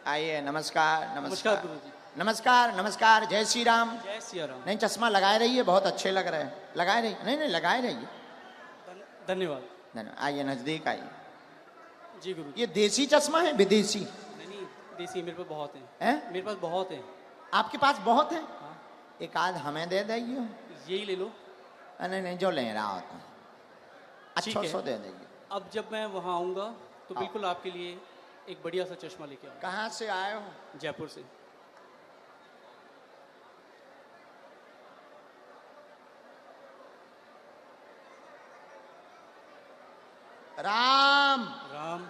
आइए, नमस्कार नमस्कार नमस्कार गुरुजी। नमस्कार नमस्कार। जय श्री राम। जय सिया राम। नहीं, चश्मा लगाए रहिए, बहुत अच्छे लग रहे हैं। लगाए रहिए, नहीं नहीं लगाए रहिए। धन्यवाद। धन्यवाद। आइए, नजदीक आइए। जी गुरुजी। ये देसी चश्मा है विदेशी? नहीं नहीं, देसी मेरे पास बहुत हैं। हैं? मेरे पास बहुत हैं। आपके पास बहुत है? हाँ, एक आध हमें दे दीजिए। यही ले लो। नहीं नहीं, जो ले रहा होता ठीक अच्छा है। सो दे दीजिए। अब जब मैं वहाँ आऊँगा तो हाँ। बिल्कुल आपके लिए एक बढ़िया सा चश्मा लेके आऊँगा। कहाँ से आए हो? जयपुर से। राम राम।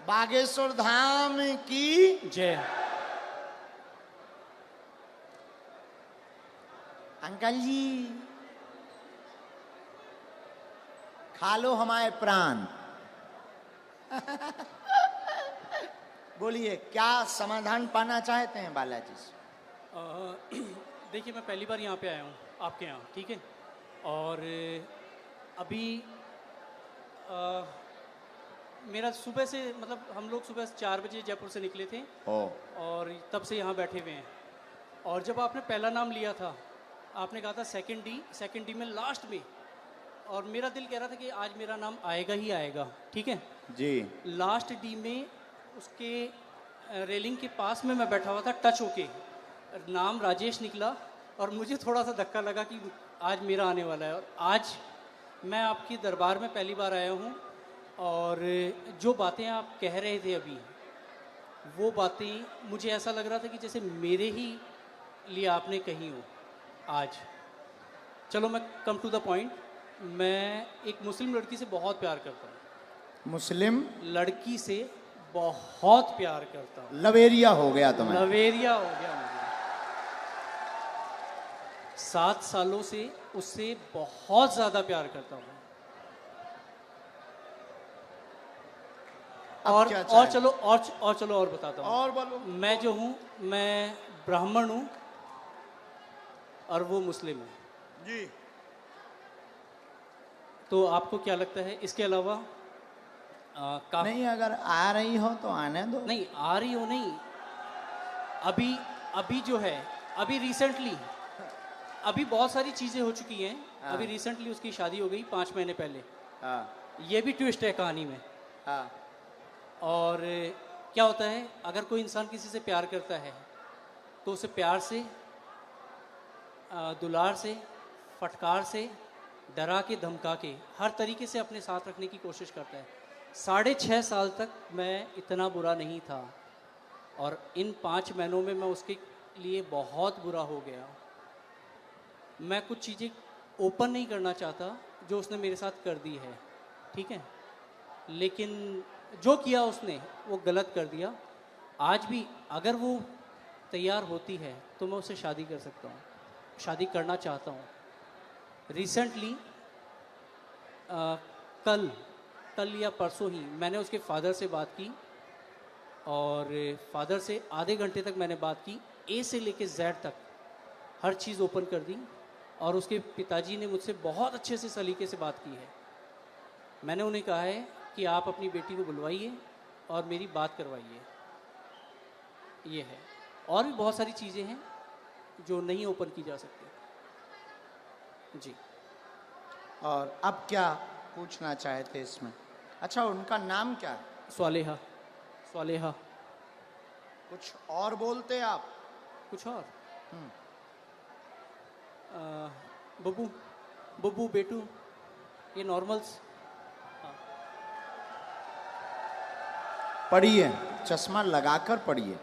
बागेश्वर धाम की जय। अंकल जी, खा लो हमारे प्राण। बोलिए, क्या समाधान पाना चाहते हैं बालाजी से? देखिए, मैं पहली बार यहाँ पे आया हूँ आपके यहाँ, ठीक है। और अभी मेरा सुबह से, मतलब हम लोग सुबह 4 बजे जयपुर से निकले थे ओ और तब से यहाँ बैठे हुए हैं। और जब आपने पहला नाम लिया था, आपने कहा था सेकंड डी में लास्ट में, और मेरा दिल कह रहा था कि आज मेरा नाम आएगा ही आएगा, ठीक है जी। लास्ट डी में उसके रेलिंग के पास में मैं बैठा हुआ था, टच होके नाम राजेश निकला और मुझे थोड़ा सा धक्का लगा कि आज मेरा आने वाला है। और आज मैं आपकी दरबार में पहली बार आया हूँ और जो बातें आप कह रहे थे अभी, वो बातें मुझे ऐसा लग रहा था कि जैसे मेरे ही लिए आपने कही हो आज। चलो मैं कम टू द पॉइंट। मैं एक मुस्लिम लड़की से बहुत प्यार करता हूँ। मुस्लिम लड़की से बहुत प्यार करता हूँ। लवेरिया हो गया तुम्हें? लवेरिया हो गया मुझे। 7 सालों से उससे बहुत ज्यादा प्यार करता हूँ। अब और क्या और चाहे? चलो और बताता हूँ। और बोलो। मैं जो हूँ, मैं ब्राह्मण हूँ और वो मुस्लिम है जी। तो आपको क्या लगता है इसके अलावा? नहीं, अगर आ रही हो तो आने दो। नहीं आ रही हो, नहीं अभी जो है, अभी रिसेंटली, अभी बहुत सारी चीजें हो चुकी हैं। हाँ। अभी रिसेंटली उसकी शादी हो गई 5 महीने पहले। हाँ ये भी ट्विस्ट है कहानी में। हाँ। और क्या होता है, अगर कोई इंसान किसी से प्यार करता है तो उसे प्यार से, दुलार से, फटकार से, डरा के, धमका के, हर तरीके से अपने साथ रखने की कोशिश करता है। 6.5 साल तक मैं इतना बुरा नहीं था और इन 5 महीनों में मैं उसके लिए बहुत बुरा हो गया। मैं कुछ चीज़ें ओपन नहीं करना चाहता जो उसने मेरे साथ कर दी है, ठीक है, लेकिन जो किया उसने वो गलत कर दिया। आज भी अगर वो तैयार होती है तो मैं उससे शादी कर सकता हूँ, शादी करना चाहता हूँ। रिसेंटली कल या परसों ही मैंने उसके फादर से बात की और फादर से आधे घंटे तक मैंने बात की, ए से लेके जेड तक हर चीज़ ओपन कर दी। और उसके पिताजी ने मुझसे बहुत अच्छे से सलीके से बात की है। मैंने उन्हें कहा है कि आप अपनी बेटी को बुलवाइए और मेरी बात करवाइए। ये है, और भी बहुत सारी चीज़ें हैं जो नहीं ओपन की जा सकती। जी। और अब क्या पूछना चाहते इसमें? अच्छा, उनका नाम क्या है? स्वालेहा। स्वालेहा। कुछ और बोलते आप? कुछ और? बब्बू, बब्बू, बेटू, ये नॉर्मल्स। पढ़िए, चश्मा लगाकर पढ़िए,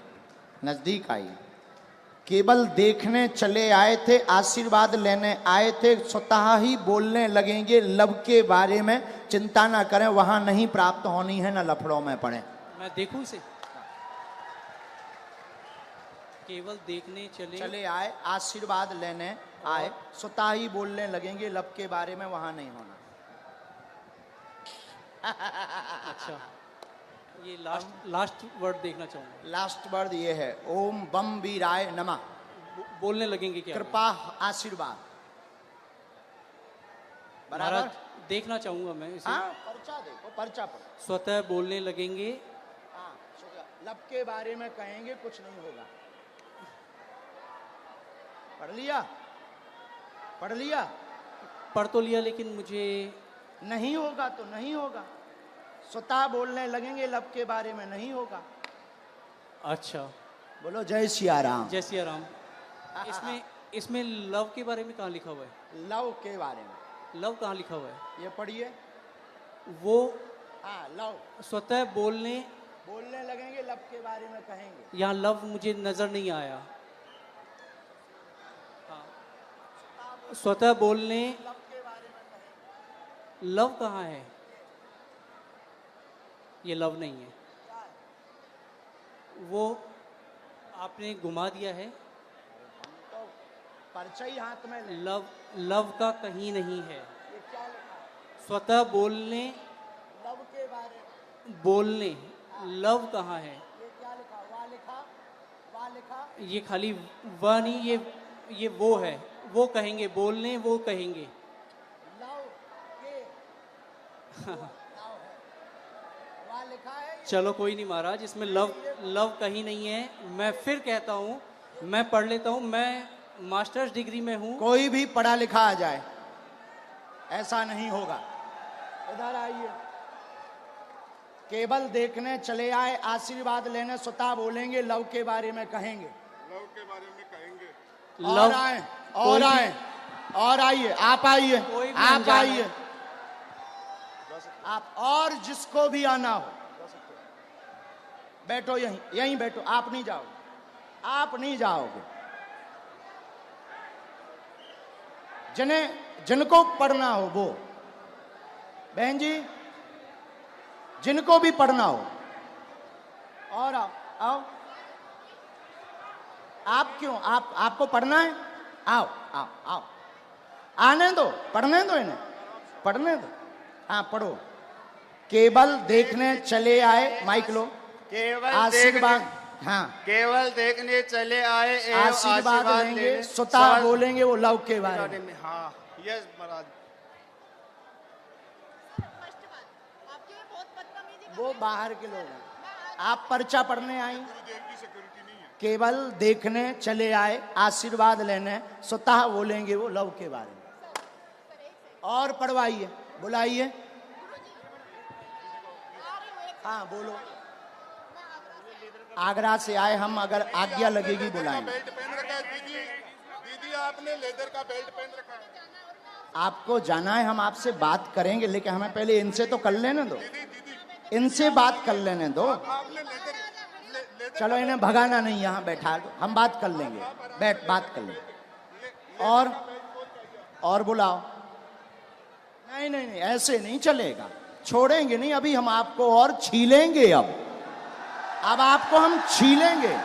नजदीक आइए। केवल देखने चले आए थे, आशीर्वाद लेने आए थे, स्वतः ही बोलने लगेंगे लब के बारे में। चिंता ना करें, वहां नहीं प्राप्त होनी है, ना लफड़ों में पड़े। मैं देखूं इसे? केवल देखने चले आए, आशीर्वाद लेने आए, स्वतः ही बोलने लगेंगे लब के बारे में, वहां नहीं होना। अच्छा, ये लास्ट वर्ड देखना चाहूँगा। लास्ट वर्ड ये है, ओम बम वीराय नमः। बोलने लगेंगे क्या? कृपा आशीर्वाद। बराबर। महाराज देखना चाहूँगा मैं इसे। हाँ, पर्चा देखो, पर्चा पढ़ो। स्वतः बोलने लगेंगे। हाँ, लब के बारे में कहेंगे, कुछ नहीं होगा। पढ़ लिया? पढ़ लिया? पढ़ तो लिया, लेकिन मुझे नहीं होगा तो नहीं होगा। स्वतः बोलने लगेंगे, लब के बारे में नहीं होगा। अच्छा, बोलो जय सिया राम। जय सिया राम। इसमें लव के बारे में कहाँ लिखा हुआ है? लव के बारे में। लव कहाँ लिखा हुआ है? ये पढ़िए। वो हाँ, लव। स्वतः बोलने लगेंगे, लब के बारे में कहेंगे। यहाँ लव मुझे नजर नहीं आया। हाँ, स्वतः बोलने, लब के बारे में कहेंगे। लव कहाँ है? ये लव नहीं है, वो आपने घुमा दिया है। तो पर्चा ही हाथ में ले। लव का कहीं नहीं है। ये क्या लिखा है? स्वतः बोलने, लव के बारे में। बोलने, लव कहाँ है? ये क्या लिखा? वाह लिखा, वाह लिखा। ये खाली वह नहीं, ये वो है। वो कहेंगे, बोलने वो कहेंगे। लव के लव है, वाह लिखा है। चलो कोई नहीं महाराज, इसमें लव कहीं नहीं है। मैं फिर कहता हूँ, मैं पढ़ लेता हूँ। मैं मास्टर्स डिग्री में हूँ। कोई भी पढ़ा लिखा आ जाए, ऐसा नहीं होगा। इधर आइए। केवल देखने चले आए, आशीर्वाद लेने स्वतः बोलेंगे, लव के बारे में कहेंगे। लव के बारे में कहेंगे। और आए, और आए, और आइए। आप आइए, कोई भी आप अनजान आइए। है। आप और जिसको भी आना हो बैठो, यहीं बैठो। आप नहीं जाओगे, आप नहीं जाओगे। जिनको पढ़ना हो वो, बहन जी, जिनको भी पढ़ना हो, और आओ आओ। आप क्यों, आपको पढ़ना है? आओ आओ आओ, आने दो, पढ़ने दो इन्हें, पढ़ने दो। हाँ, पढ़ो। केवल देखने चले आए, माइक लो। केवल आशीर्वाद, हाँ, केवल देखने चले आए एवं आशीर्वाद लेंगे, लेने स्वतः बोलेंगे वो लव के बारे बारे में। में। हाँ, यस महाराज। वो बाहर के लोग हैं, आप पर्चा पढ़ने आई। गुरुदेव की सिक्योरिटी नहीं है। केवल देखने चले आए, आशीर्वाद लेने, स्वतः बोलेंगे वो लव के बारे में। और पढ़वाइए, बुलाइए। हाँ, बोलो। आगरा से आए हम, अगर आज्ञा लगेगी बुलाएंगे। बेल्ट पहन रखा है दीदी। दीदी आपने लेदर का बेल्ट पहन रखा है। आपको जाना है, हम आपसे बात करेंगे, लेकिन हमें पहले इनसे तो कर लेने दो। दीदी इनसे बात कर लेने दो। आपने लेदर चलो, इन्हें भगाना नहीं, यहाँ बैठा दो, हम बात कर लेंगे। बैठ, बात कर लेंगे। और बुलाओ। नहीं नहीं नहीं, ऐसे नहीं चलेगा, छोड़ेंगे नहीं। अभी हम आपको और छीलेंगे। अब आपको हम छीलेंगे,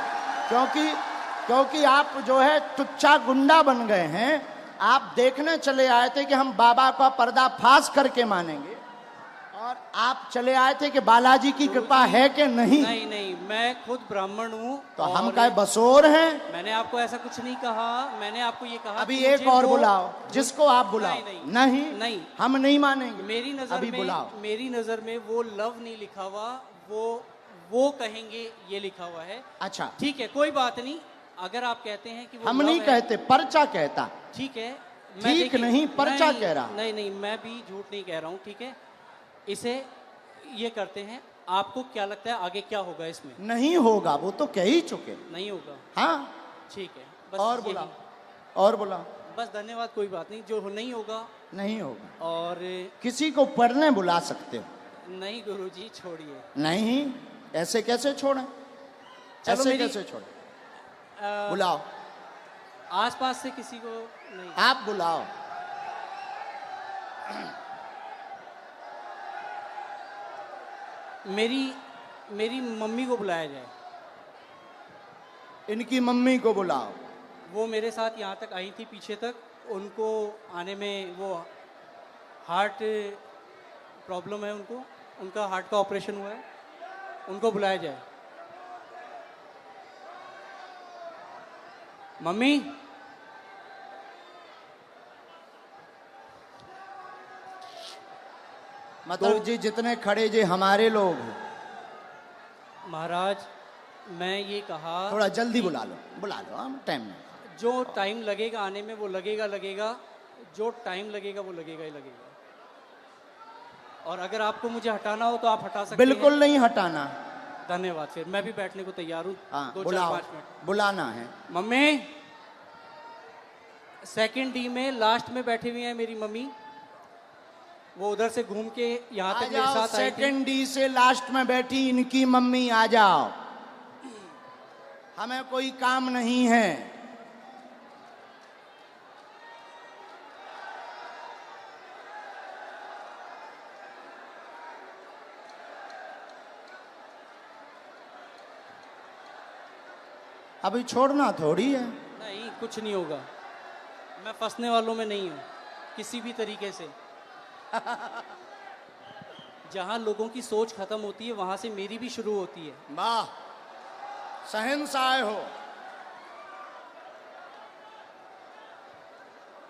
क्योंकि आप जो है टुच्चा गुंडा बन गए हैं। आप देखने चले आए थे कि हम बाबा का पर्दाफाश करके मानेंगे, और आप चले आए थे कि बालाजी की कृपा है कि नहीं। नहीं नहीं, मैं खुद ब्राह्मण हूँ। तो हम क्या बसोर हैं? मैंने आपको ऐसा कुछ नहीं कहा। मैंने आपको ये कहा अभी कि एक मुझे और वो- बुलाओ, जिसको आप बुलाओ। नहीं, नहीं। हम नहीं मानेंगे। मेरी नजर अभी में, बुलाओ। मेरी नजर में वो लव नहीं लिखा हुआ, वो कहेंगे ये लिखा हुआ है। अच्छा, ठीक है, कोई बात नहीं। अगर आप कहते हैं कि वो हम love नहीं है, कहते, पर्चा कहता। ठीक है। ठीक देखिए- नहीं, पर्चा नहीं, कह रहा। नहीं नहीं, मैं भी झूठ नहीं कह रहा हूँ। ठीक है, इसे ये करते हैं। आपको क्या लगता है आगे क्या होगा इसमें? नहीं होगा, वो तो कह ही चुके। नहीं होगा, हाँ, ठीक है। बस और यही। बुलाओ, और बुलाओ। बस धन्यवाद, कोई बात नहीं। जो नहीं होगा, नहीं होगा। और किसी को पढ़ने बुला सकते हो? नहीं गुरुजी, छोड़िए। नहीं, ऐसे कैसे छोड़ें? चलो, ऐसे मेरी- कैसे छोड़ें? अ, बुलाओ, आसपास से किसी को नहीं। आप बुलाओ। मेरी मम्मी को बुलाया जाए। इनकी मम्मी को बुलाओ। वो मेरे साथ यहाँ तक आई थी, पीछे तक। उनको आने में वो हार्ट प्रॉब्लम है, उनका हार्ट का ऑपरेशन हुआ है। उनको बुलाया जाए। मम्मी, मतलब जी जितने खड़े जी हमारे लोग, महाराज मैं ये कहा थोड़ा जल्दी बुला लो, हम टाइम नहीं। जो टाइम लगेगा आने में वो लगेगा, जो टाइम लगेगा वो लगेगा ही लगेगा। और अगर आपको मुझे हटाना हो तो आप हटा सकते बिल्कुल हैं। नहीं हटाना। धन्यवाद। फिर मैं भी बैठने को तैयार हूँ। हाँ 2 4 बुलाओ, 5 मिनट। बुलाना है। मम्मी, सेकंड डी में लास्ट में बैठी हुई है मेरी मम्मी, वो उधर से घूम के यहाँ आ तक मेरे जाओ, साथ आई थी। सेकंड डी से लास्ट में बैठी इनकी मम्मी, आ जाओ, हमें कोई काम नहीं है। अभी छोड़ना थोड़ी है। नहीं, कुछ नहीं होगा, मैं फंसने वालों में नहीं हूँ किसी भी तरीके से। जहाँ लोगों की सोच खत्म होती है वहां से मेरी भी शुरू होती है। वाह, शहंशाह हो।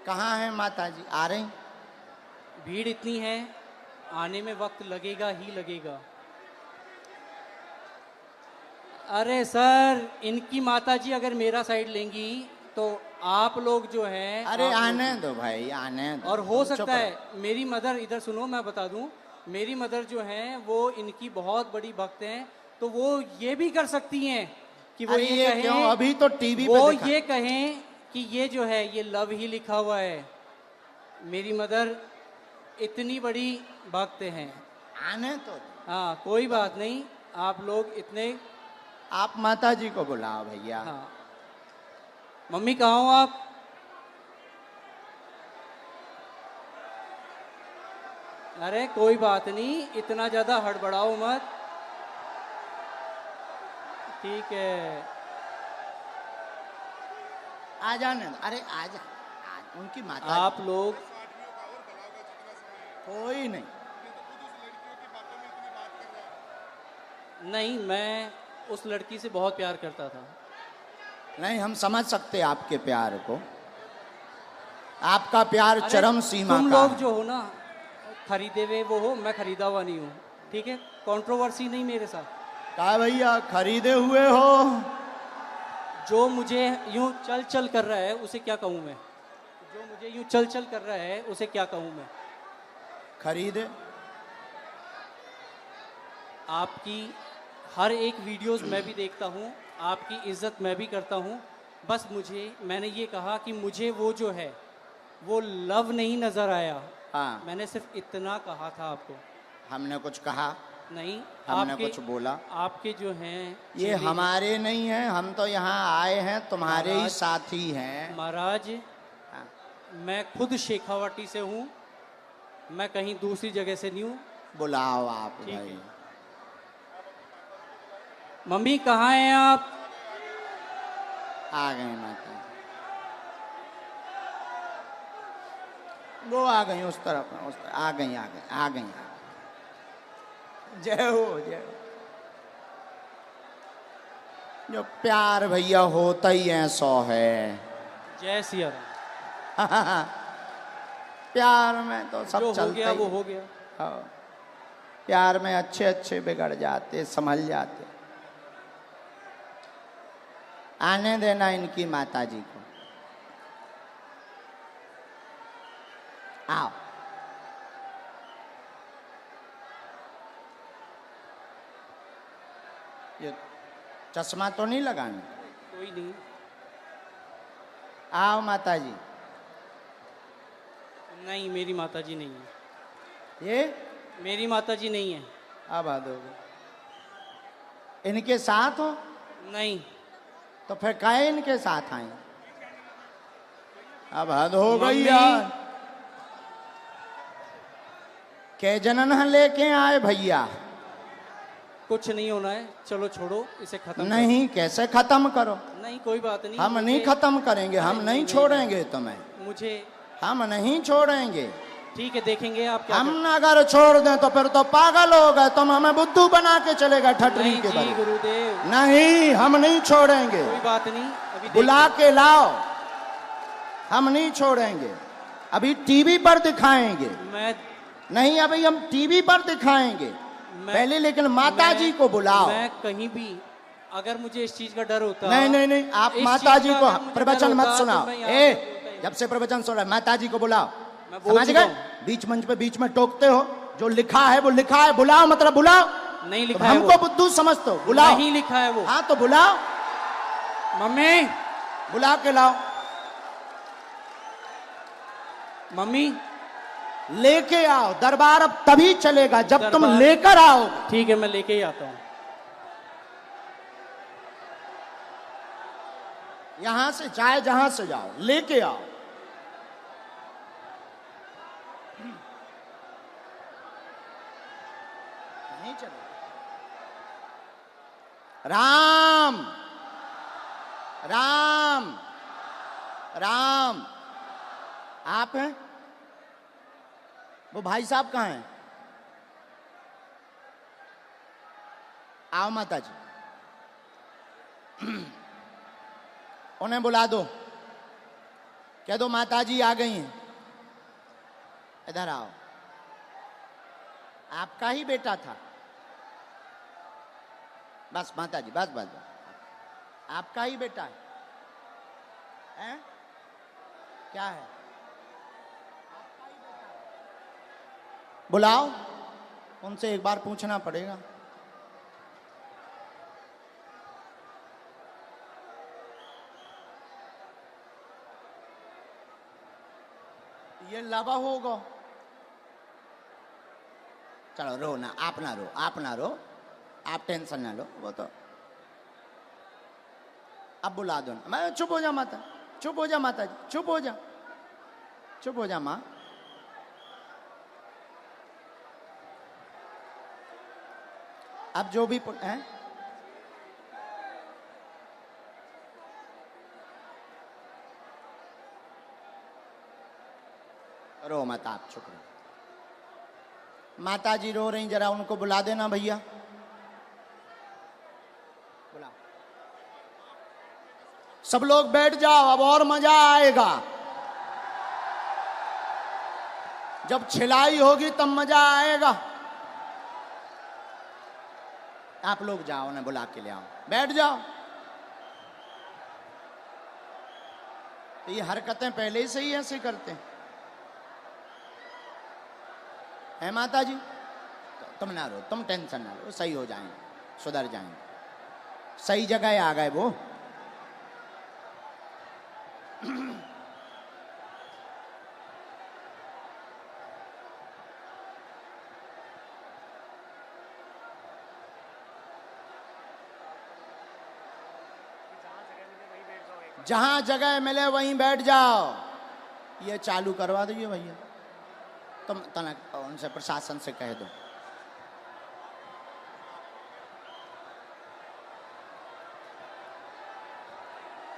कहाँ है माता जी? आ रही? भीड़ इतनी है, आने में वक्त लगेगा ही लगेगा। अरे सर, इनकी माताजी अगर मेरा साइड लेंगी तो आप लोग जो हैं, अरे आप आने लोग- दो भाई, आने दो। और हो चुप सकता रहो। है मेरी मदर, इधर सुनो मैं बता दूं, मेरी मदर जो हैं वो इनकी बहुत बड़ी भक्त हैं, तो वो ये भी कर सकती हैं कि वो अरे ये ये कहें, क्यों? अभी तो टीवी वो पे दिखा। ये कहें कि ये जो है ये लव ही लिखा हुआ है। मेरी मदर इतनी बड़ी भक्त हैं। आने तो। हाँ कोई बात नहीं, आप लोग इतने। आप माता जी को बुलाओ भैया। हाँ मम्मी कहाँ हो आप? अरे कोई बात नहीं, इतना ज्यादा हड़बड़ाओ मत। ठीक है, आ जाने दो। अरे आ जा, उनकी माता आप लोग कोई नहीं। नहीं, मैं उस लड़की से बहुत प्यार करता था। नहीं, हम समझ सकते आपके प्यार को। आपका प्यार अरे, चरम सीमा तुम का लोग है। जो हो ना, खरीदे हुए वो हो, मैं खरीदा हुआ नहीं हूँ। ठीक है, कंट्रोवर्सी नहीं मेरे साथ। क्या भैया, खरीदे हुए हो? जो मुझे यूं चल चल कर रहा है उसे क्या कहूँ मैं? जो मुझे यूं चल चल कर रहा है उसे क्या कहूँ मैं? खरीदे। आपकी हर एक वीडियोस मैं भी देखता हूँ, आपकी इज्जत मैं भी करता हूँ। बस मैंने ये कहा कि मुझे वो जो है वो लव नहीं नज़र आया। हाँ, मैंने सिर्फ इतना कहा था आपको। हमने कुछ कहा नहीं, हमने कुछ बोला? आपके जो हैं ये चेहरे- हमारे नहीं हैं, हम तो यहाँ आए हैं, तुम्हारे ही महाराज- साथी हैं। महाराज, हाँ। मैं खुद शेखावाटी से हूँ, मैं कहीं दूसरी जगह से नहीं हूँ। बुलाओ आप ठीक भाई। है। मम्मी कहाँ हैं आप? आ गए माता जी। वो आ गई उस तरफ, आ गई। जय हो, जय हो। जो प्यार भैया होता ही है 100 है। जय सिया राम। प्यार में तो सब जो हो चलता गया ही वो है। हो गया। हाँ। प्यार में अच्छे अच्छे बिगड़ जाते, संभल जाते। आने देना इनकी माता जी को। आओ। ये चश्मा तो नहीं लगाना? कोई नहीं। आओ माता जी। नहीं, मेरी माताजी नहीं है। ये मेरी माताजी नहीं है। अब आ दोगे? इनके साथ हो? नहीं। तो फिर काहे इनके साथ आए? अब हद हो गई मम्मी। यार। के जनन लेके आए भैया? कुछ नहीं होना है, चलो छोड़ो इसे खत्म नहीं, कैसे खत्म करो? करो। नहीं कोई बात नहीं। हम नहीं खत्म करेंगे, हम नहीं छोड़ेंगे तुम्हें, मुझे हम नहीं छोड़ेंगे। ठीक है, देखेंगे आप क्या हम अगर छोड़ दें तो फिर तो पागल हो गए, तुम हमें बुद्धू बना के चले गए ठटरी नहीं के जी बल। गुरुदेव, नहीं, हम नहीं छोड़ेंगे, कोई बात नहीं, अभी बुला के लाओ, हम नहीं छोड़ेंगे। अभी टीवी पर दिखाएंगे, मैं नहीं अभी हम टीवी पर दिखाएंगे पहले, लेकिन माता जी को बुलाओ। मैं कहीं भी अगर मुझे इस चीज का डर होता, नहीं नहीं नहीं, आप इस माता चीज जी का को अगर मुझे प्रवचन डर मत होता, सुनाओ। तो मैं यहाँ ए, पे बोलता ही जब से प्रवचन सुन रहा है, माता जी को बुलाओ। मैं बोल समझ चुका गए? हूं। बीच मंच पे बीच में टोकते हो, जो लिखा है वो लिखा है, बुलाओ मतलब बुलाओ। नहीं तुम लिखा है हमको वो, बुद्धू समझते हो, बुलाओ। नहीं लिखा है वो। हाँ तो बुलाओ, मम्मी, बुला के लाओ, मम्मी, लेके आओ। दरबार अब तभी चलेगा जब तुम दरबार- लेकर आओ। ठीक है, मैं लेके ही आता हूँ। यहां से चाहे जहां से जाओ, लेके आओ। नहीं चलेगा। राम राम राम, आप हैं? वो भाई साहब कहाँ हैं? आओ माता जी, उन्हें बुला दो, कह दो माता जी आ गई हैं, इधर आओ। आपका ही बेटा था, बस माता जी, बस बस बस, आपका ही बेटा है, हैं? क्या है? बुलाओ, उनसे एक बार पूछना पड़ेगा। ये लावा होगा। चलो रो ना, आप ना रो, आप ना रो, आप टेंशन ना लो, वो तो अब बुला दो ना। मैं चुप हो जा माता, चुप हो जा माता जी, चुप हो जा, चुप हो जा माँ। अब जो भी हैं, रो मत, आप चुप रहो। माता जी रो रही, जरा उनको बुला देना भैया, बुला। सब लोग बैठ जाओ, अब और मजा आएगा। जब छिलाई होगी तब मजा आएगा। आप लोग जाओ ना, बुला के ले आओ, बैठ जाओ। तो ये हरकतें पहले से ही ऐसे करते हैं, है माता जी? तुम ना रो, तुम टेंशन ना लो, सही हो जाएंगे, सुधर जाएंगे, सही जगह आ गए वो। जहां जगह मिले वहीं बैठ जाओ। ये चालू करवा दीजिए भैया, तुम तनक उनसे प्रशासन से कह दो।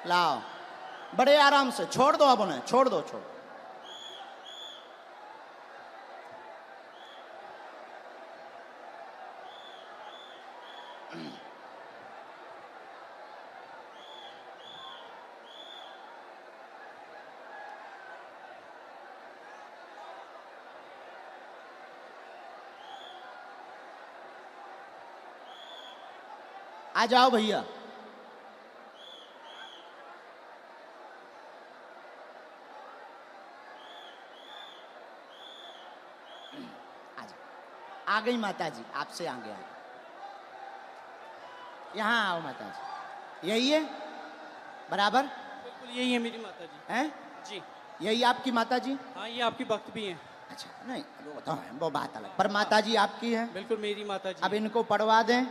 लाओ, बड़े आराम से छोड़ दो, अब उन्हें छोड़ दो, छोड़। आ जाओ भैया, आ गई माता जी, आपसे आगे आ गई। यहाँ आओ माता जी, यही है बराबर? बिल्कुल यही है मेरी माता जी। हैं? जी यही आपकी माता जी? हाँ, ये आपकी भक्त भी हैं। अच्छा, नहीं वो तो है, वो बात अलग, पर माता जी आपकी है। बिल्कुल मेरी माता जी। अब इनको पढ़वा दें।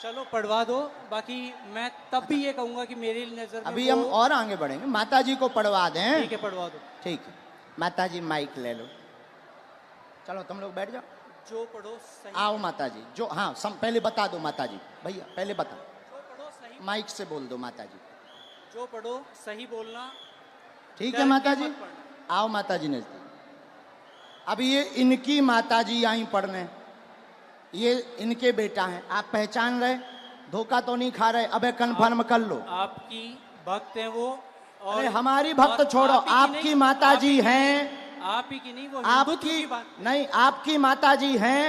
चलो पढ़वा दो, बाकी मैं तब भी ये कहूंगा कि मेरी नजर में अभी हम और आगे बढ़ेंगे, माता जी को पढ़वा दें। ठीक है, पढ़वा दो। ठीक है, माता जी माइक ले लो, चलो तुम लोग बैठ जाओ। जो पढ़ो सही, आओ माता जी, जो हाँ पहले बता दो माता जी, भैया पहले बता, जो पढ़ो सही, माइक से बोल दो माता जी। जो पढ़ो सही बोलना। ठीक डर है माता के जी, मत पढ़ना। आओ माता जी नजदीक। अब ये इनकी माता जी आई पढ़ने, ये इनके बेटा हैं, आप पहचान रहे, धोखा तो नहीं खा रहे? अबे कन्फर्म कर लो। आपकी भक्त है वो, और अरे हमारी भक्त और छोड़ो, आप ही की आपकी नहीं, माता आप जी ही की हैं, नहीं, आप ही की नहीं, वो हिंदुत्व आपकी की बात नहीं, आपकी माता जी हैं,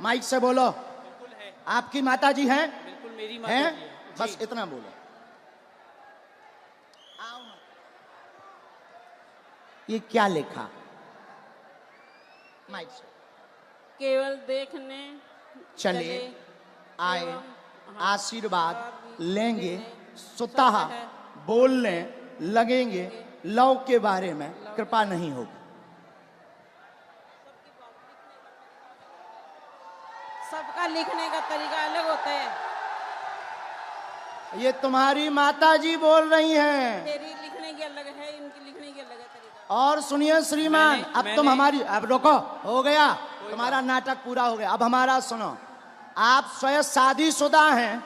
माइक से बोलो, बिल्कुल है, आपकी माता जी हैं, बिल्कुल मेरी माता हैं? जी है। बस जी। इतना बोलो। आओ। ये क्या लिखा? माइक से। केवल देखने चले आए, एवं आशीर्वाद लेंगे, स्वतः बोलने लगेंगे, लव के बारे में कृपा नहीं होगी। सबका लिखने का तरीका अलग होता है। ये तुम्हारी माता जी बोल रही हैं। मेरी लिखने की अलग है, इनकी लिखने की अलग है तरीका। और सुनिए श्रीमान, अब तुम हमारी, अब रुको, हो गया तुम्हारा नाटक पूरा हो गया। अब हमारा सुनो, आप स्वयं शादीशुदा हैं,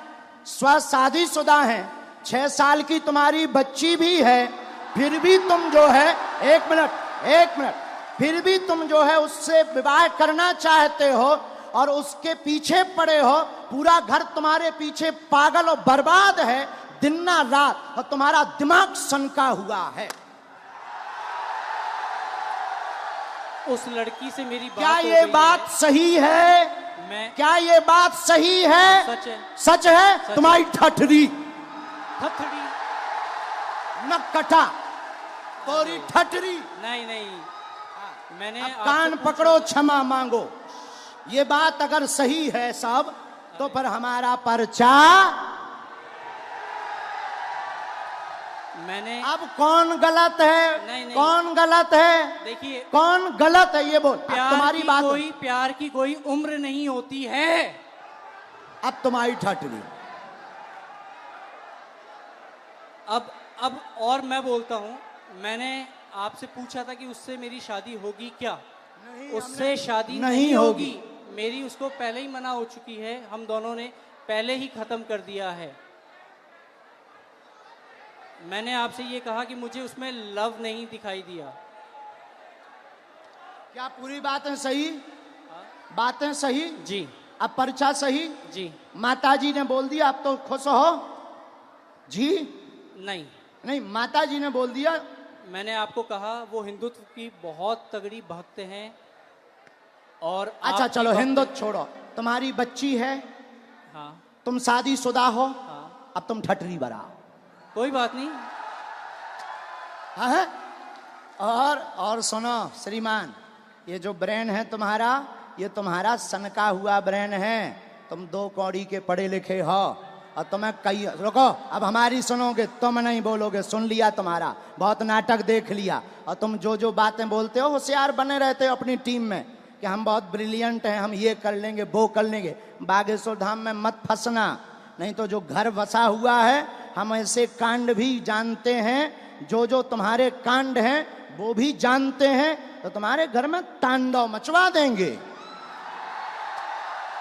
स्व शादीशुदा हैं, 6 साल की तुम्हारी बच्ची भी है, फिर भी तुम जो है, एक मिनट, फिर भी तुम जो है उससे विवाह करना चाहते हो और उसके पीछे पड़े हो। पूरा घर तुम्हारे पीछे पागल और बर्बाद है दिन ना रात, और तुम्हारा दिमाग सनका हुआ है। उस लड़की से मेरी बात क्या हो ये गई बात है। सही है? मैं क्या ये बात सही है? सच है, सच है? तुम्हारी ठठरी थथड़ी न कटा, तोरी ठठरी। नहीं, मैंने अब आपसे कान पूछा- पकड़ो, क्षमा मांगो। ये बात अगर सही है सब, तो फिर हमारा पर्चा। मैंने अब कौन गलत है? नहीं। कौन गलत है? देखिए, कौन गलत है ये बोल। अब तुम्हारी बात, प्यार की कोई उम्र नहीं होती है। अब तुम्हारी ठठरी। अब और मैं बोलता हूं, मैंने आपसे पूछा था कि उससे मेरी शादी होगी क्या? उससे शादी नहीं होगी। मेरी उसको पहले ही मना हो चुकी है, हम दोनों ने पहले ही खत्म कर दिया है। मैंने आपसे ये कहा कि मुझे उसमें लव नहीं दिखाई दिया। क्या पूरी बातें सही? बातें सही? जी अब पर्चा सही? जी माताजी ने बोल दिया, अब तो खुश हो जी? नहीं, माताजी ने बोल दिया। मैंने आपको कहा वो हिंदुत्व की बहुत तगड़ी भक्त हैं। और अच्छा आपकी चलो भक्त- हिंदुत्व छोड़ो, तुम्हारी बच्ची है, हाँ तुम शादीशुदा हो, हाँ, अब तुम ठठरी बराओ। कोई बात नहीं। हाँ? और सुनो श्रीमान, ये जो ब्रेन है तुम्हारा, ये तुम्हारा सनका हुआ ब्रेन है। तुम 2 कौड़ी के पढ़े लिखे हो, और तुम्हें कई, रुको, अब हमारी सुनोगे, तुम नहीं बोलोगे, सुन लिया तुम्हारा, बहुत नाटक देख लिया। और तुम जो जो बातें बोलते हो, होशियार बने रहते हो अपनी टीम में कि हम बहुत ब्रिलियंट हैं, हम ये कर लेंगे, वो कर लेंगे। बागेश्वर धाम में मत फंसना, नहीं तो जो घर बसा हुआ है, हम ऐसे कांड भी जानते हैं, जो तुम्हारे कांड हैं वो भी जानते हैं, तो तुम्हारे घर में तांडव मचवा देंगे।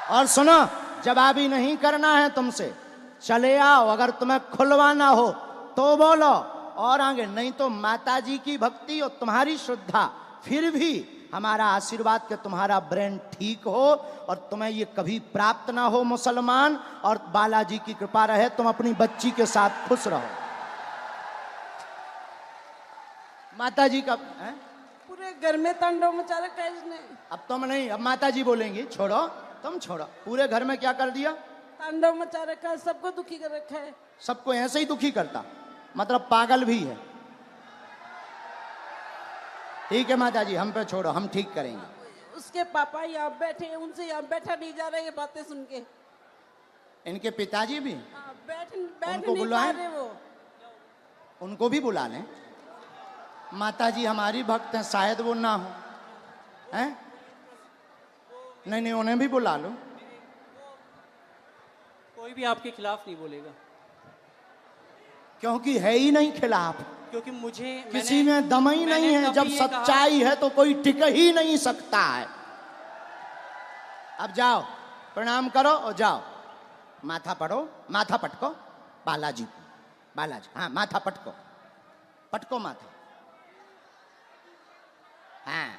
और सुनो, जवाबी नहीं करना है तुमसे, चले आओ, अगर तुम्हें खुलवाना हो तो बोलो, और आगे नहीं तो माताजी की भक्ति और तुम्हारी श्रद्धा, फिर भी हमारा आशीर्वाद कि तुम्हारा ब्रेन ठीक हो और तुम्हें ये कभी प्राप्त ना हो मुसलमान, और बालाजी की कृपा रहे, तुम अपनी बच्ची के साथ खुश रहो। माताजी का है? पूरे घर में तांडव मचा रखा है इसने। अब तुम नहीं, अब माताजी बोलेंगी, छोड़ो, तुम छोड़ो। पूरे घर में क्या कर दिया? तांडव मचा रखा है, सबको दुखी कर रखा है। सबको ऐसे ही दुखी करता, मतलब पागल भी है। ठीक है माताजी, हम पे छोड़ो, हम ठीक करेंगे। उसके पापा यहाँ बैठे हैं, उनसे यहाँ बैठा नहीं जा रहा, ये बातें सुन के। इनके पिताजी भी, हाँ, बैठ उनको नहीं पा बुलाएं? रहे वो। उनको भी बुला लें। माताजी हमारी भक्त हैं, शायद वो ना हो, हैं? नहीं, उन्हें भी बुला लो। कोई भी आपके खिलाफ नहीं बोलेगा, क्योंकि है ही नहीं खिलाफ, क्योंकि मुझे किसी में दम ही नहीं है। जब सच्चाई है तो कोई टिक ही नहीं सकता है। अब जाओ, प्रणाम करो और जाओ, माथा पढ़ो, माथा पटको बालाजी, हाँ माथा पटको, पटको माथा। हाँ,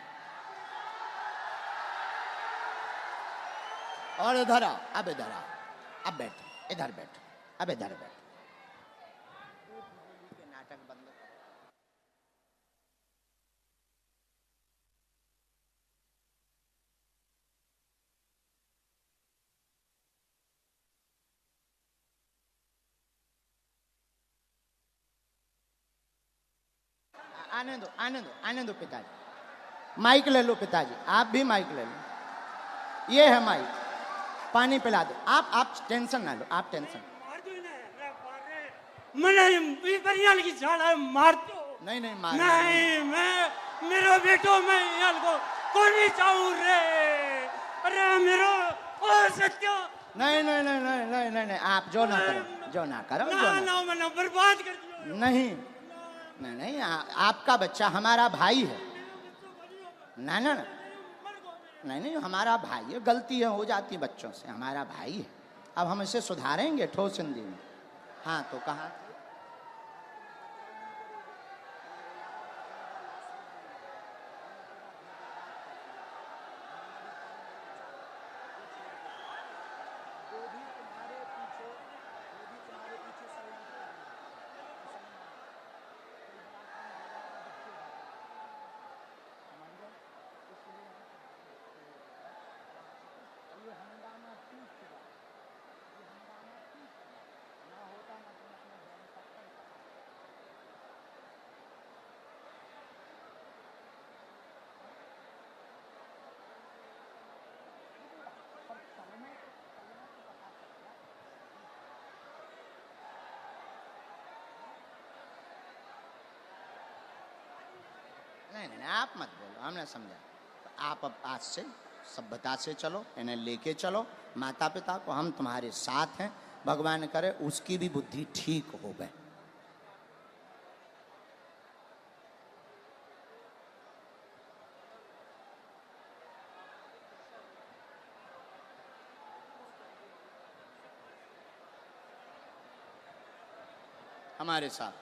और इधर आओ, अब इधर आओ, अब बैठो, इधर बैठो, अब इधर बैठो। नाटक बंद करो। आने दो पिताजी। माइक ले लो पिताजी, आप भी माइक ले लो। ये है माइक, पानी पिला दो। आप टेंशन ना लो, आप टेंशन। नहीं नहीं मार नहीं, मैं मेरो बेटो मैं याल को कोनी चाहूं रे। अरे मेरो ओ सत्यो। नहीं नहीं नहीं नहीं नहीं नहीं नहीं, आप जो ना करो, जो ना करो, जो ना ना। ना मैंने बर्बाद कर दिया। नहीं नहीं नहीं, आपका बच्चा हमारा भाई है। ना ना ना, नहीं नहीं, हमारा भाई है। गलती है हो जाती है बच्चों से, हमारा भाई है। अब हम इसे सुधारेंगे ठोस हिंदी में। हाँ तो कहाँ नहीं नहीं, आप मत बोलो, हमने समझा। आप अब आज से सभ्यता से चलो, इन्हें लेके चलो। माता पिता को हम तुम्हारे साथ हैं। भगवान करे उसकी भी बुद्धि ठीक हो गए। हमारे साथ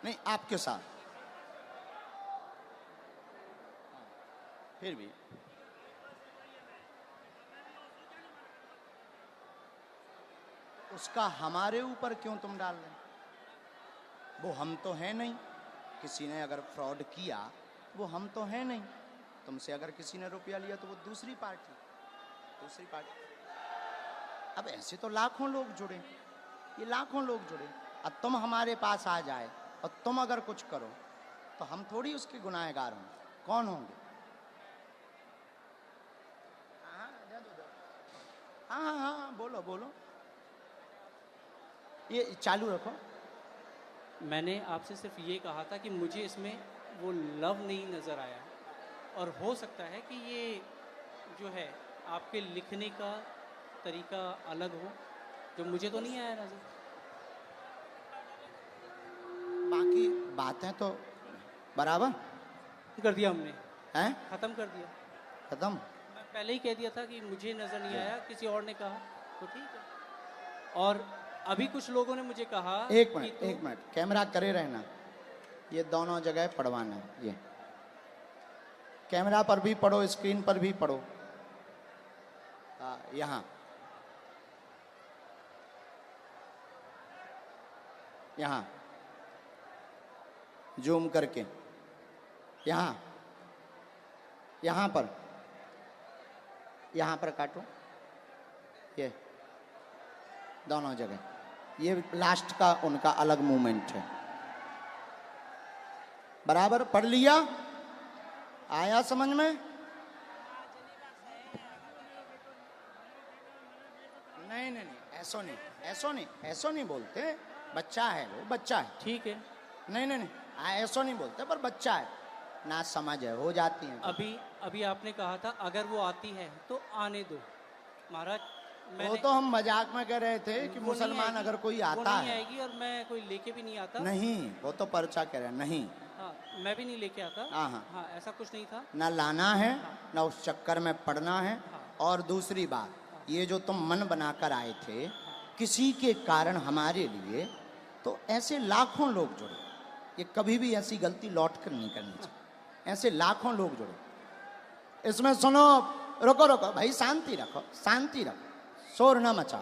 नहीं, आपके साथ। फिर भी उसका हमारे ऊपर क्यों तुम डाल रहे? वो हम तो हैं नहीं। किसी ने अगर फ्रॉड किया वो हम तो हैं नहीं। तुमसे अगर किसी ने रुपया लिया तो वो दूसरी पार्टी। अब ऐसे तो लाखों लोग जुड़े, ये लाखों लोग जुड़े। अब तुम हमारे पास आ जाए और तुम अगर कुछ करो तो हम थोड़ी उसके गुनाहगार होंगे। कौन होंगे? हाँ हाँ हाँ, बोलो बोलो, ये चालू रखो। मैंने आपसे सिर्फ ये कहा था कि मुझे इसमें वो लव नहीं नज़र आया, और हो सकता है कि ये जो है आपके लिखने का तरीका अलग हो, जो मुझे तो नहीं आया नज़र। बाकी बातें तो बराबर कर दिया हमने, हैं, ख़त्म कर दिया। खत्म। मैं पहले ही कह दिया था कि मुझे नज़र नहीं आया, किसी और ने कहा तो ठीक है। और अभी कुछ लोगों ने मुझे कहा एक मिनट कैमरा करे रहना। ये दोनों जगह पढ़वाना है। ये कैमरा पर भी पढ़ो, स्क्रीन पर भी पढ़ो। यहाँ यहाँ जूम करके, यहाँ पर काटो। ये दोनों जगह, ये लास्ट का उनका अलग मूवमेंट है। बराबर पढ़ लिया? आया समझ में? नहीं नहीं नहीं, ऐसो नहीं बोलते। बच्चा है वो, बच्चा है। ठीक है। नहीं नहीं नहीं, ऐसो नहीं बोलते, पर बच्चा है ना, समझ है, हो जाती है। अभी आपने कहा था अगर वो आती है तो आने दो महाराज। वो तो हम मजाक में कह रहे थे कि मुसलमान अगर कोई आता वो नहीं है। आएगी, और मैं कोई लेके भी नहीं आता। नहीं, वो तो पर्चा कह रहे हैं। नहीं, हाँ, मैं भी नहीं लेके आता। हाँ, ऐसा कुछ नहीं था। ना लाना है, ना उस चक्कर में पड़ना है। और दूसरी बात, ये जो तुम मन बनाकर आए थे किसी के कारण हमारे लिए, तो ऐसे लाखों लोग जुड़े। ये कभी भी ऐसी गलती लौट कर नहीं करनी चाहिए। ऐसे लाखों लोग जुड़े इसमें। सुनो, रुको रुको भाई, शांति रखो, शांति रखो, शोर ना मचाओ।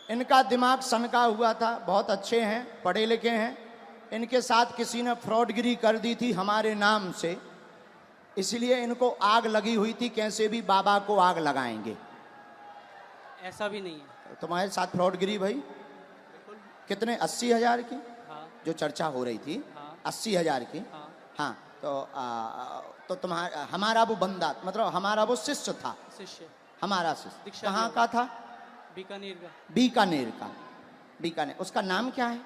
इनका दिमाग सनका हुआ था, बहुत अच्छे हैं, पढ़े लिखे हैं। इनके साथ किसी ने फ्रॉडगिरी कर दी थी हमारे नाम से, इसलिए इनको आग लगी हुई थी, कैसे भी बाबा को आग लगाएंगे। ऐसा भी नहीं है। तुम्हारे साथ फ्रॉडगिरी भाई कितने? 80,000 की हाँ जो चर्चा हो रही थी, हाँ 80,000 की। हाँ हाँ, तो तुम्हारा हमारा वो बंदा, मतलब हमारा वो शिष्य था, शिष्य हमारा शिष्य दीक्षा कहाँ लिया का था? बीकानेर का। बीकानेर का। बीकानेर, उसका नाम क्या है?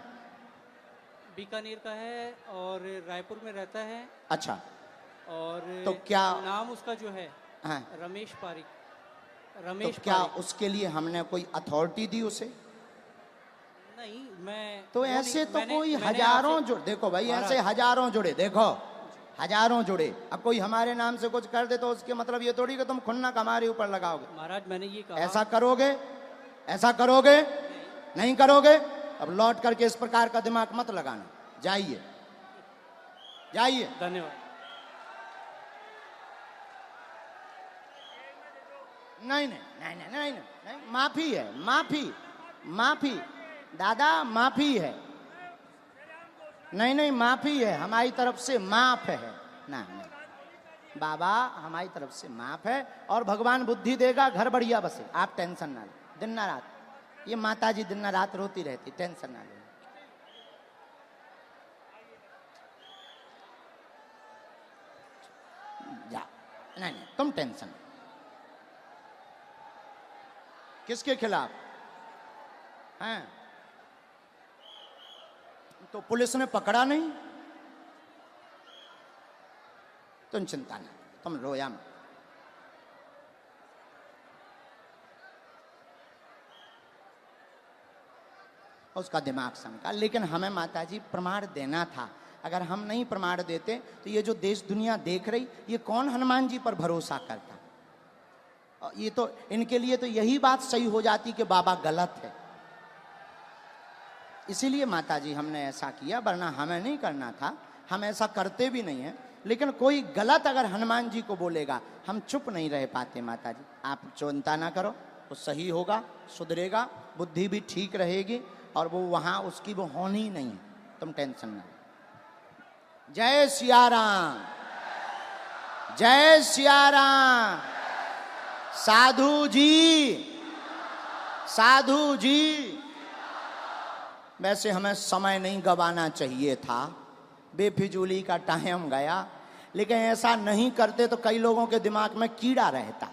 बीकानेर का है और रायपुर में रहता है। अच्छा, और तो क्या नाम उसका जो है हाँ, रमेश पारिक। तो रमेश क्या पारिक। उसके लिए हमने कोई अथॉरिटी दी उसे? नहीं, मैं तो वो ऐसे नहीं- तो मैंने- कोई मैंने हजारों आपसे- जुड़े, देखो भाई महाराज, ऐसे हजारों जुड़े, देखो हजारों जुड़े। अब कोई हमारे नाम से कुछ कर दे तो उसके मतलब ये थोड़ी कि तुम खुन्नक हमारे ऊपर लगाओगे। महाराज मैंने ये कहा। ऐसा करोगे? ऐसा करोगे? नहीं करोगे? अब लौट करके इस प्रकार का दिमाग मत लगाना। जाइए, जाइए। धन्यवाद। नहीं नहीं नहीं नहीं नहीं नहीं, नहीं। माफी है, माफी, माफी दादा, माफी है। नहीं नहीं, माफी है हमारी तरफ से, माफ है ना, नहीं बाबा, हमारी तरफ से माफ है। और भगवान बुद्धि देगा, घर बढ़िया बसे, आप टेंशन ना लो। दिन ना रात ये माता जी दिन ना रात रोती रहती, टेंशन ना लो। जा, नहीं नहीं, तुम टेंशन। किसके खिलाफ हैं? तो पुलिस ने पकड़ा नहीं, तुम चिंता ना, तुम रोया मत। उसका दिमाग सनका, लेकिन हमें माताजी प्रमाण देना था। अगर हम नहीं प्रमाण देते तो ये जो देश दुनिया देख रही, ये कौन हनुमान जी पर भरोसा करता? और ये तो इनके लिए तो यही बात सही हो जाती कि बाबा गलत है। इसीलिए माताजी हमने ऐसा किया, वरना हमें नहीं करना था, हम ऐसा करते भी नहीं हैं। लेकिन कोई गलत अगर हनुमान जी को बोलेगा, हम चुप नहीं रह पाते। माताजी आप चिंता ना करो, वो सही होगा, सुधरेगा, बुद्धि भी ठीक रहेगी, और वो वहाँ उसकी वो होनी नहीं है, तुम टेंशन ना। जय सिया राम, जय सिया राम। साधु जी, साधु जी। वैसे हमें समय नहीं गवाना चाहिए था, बेफिजूली का टाइम गया, लेकिन ऐसा नहीं करते तो कई लोगों के दिमाग में कीड़ा रहता।